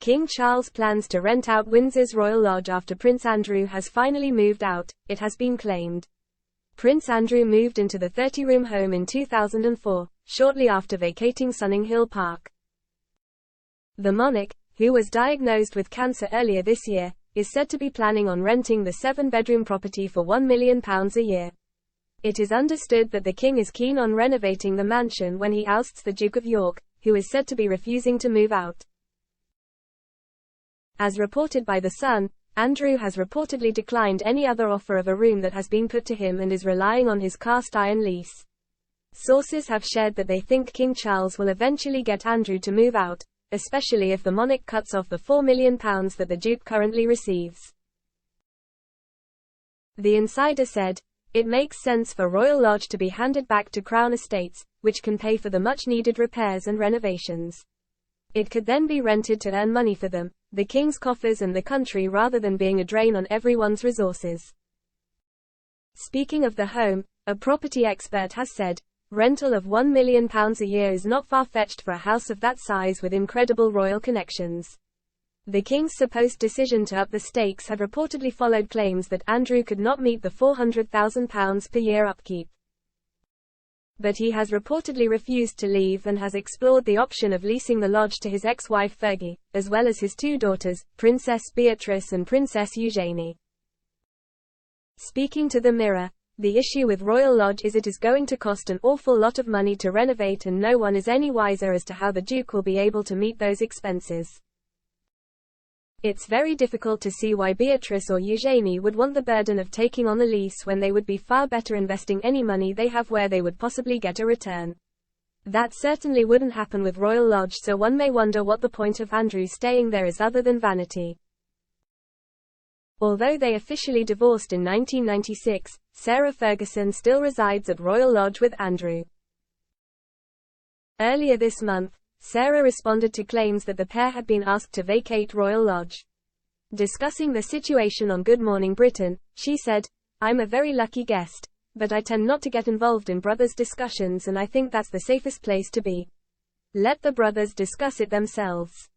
King Charles plans to rent out Windsor's Royal Lodge after Prince Andrew has finally moved out, it has been claimed. Prince Andrew moved into the 30-room home in 2004, shortly after vacating Sunninghill Park. The monarch, who was diagnosed with cancer earlier this year, is said to be planning on renting the 7-bedroom property for £1 million a year. It is understood that the king is keen on renovating the mansion when he ousts the Duke of York, who is said to be refusing to move out. As reported by The Sun, Andrew has reportedly declined any other offer of a room that has been put to him and is relying on his cast-iron lease. Sources have shared that they think King Charles will eventually get Andrew to move out, especially if the monarch cuts off the £4 million that the Duke currently receives. The insider said, "It makes sense for Royal Lodge to be handed back to Crown Estates, which can pay for the much-needed repairs and renovations. It could then be rented to earn money for them, the King's coffers and the country rather than being a drain on everyone's resources." Speaking of the home, a property expert has said, rental of £1 million a year is not far-fetched for a house of that size with incredible royal connections. The King's supposed decision to up the stakes had reportedly followed claims that Andrew could not meet the £400,000 per year upkeep. But he has reportedly refused to leave and has explored the option of leasing the lodge to his ex-wife Fergie, as well as his 2 daughters, Princess Beatrice and Princess Eugenie. Speaking to The Mirror, the issue with Royal Lodge is it is going to cost an awful lot of money to renovate and no one is any wiser as to how the Duke will be able to meet those expenses. It's very difficult to see why Beatrice or Eugenie would want the burden of taking on the lease when they would be far better investing any money they have where they would possibly get a return. That certainly wouldn't happen with Royal Lodge, so one may wonder what the point of Andrew staying there is other than vanity. Although they officially divorced in 1996, Sarah Ferguson still resides at Royal Lodge with Andrew. Earlier this month, Sarah responded to claims that the pair had been asked to vacate Royal Lodge. Discussing the situation on Good Morning Britain, she said, "I'm a very lucky guest, but I tend not to get involved in brothers' discussions and I think that's the safest place to be. Let the brothers discuss it themselves."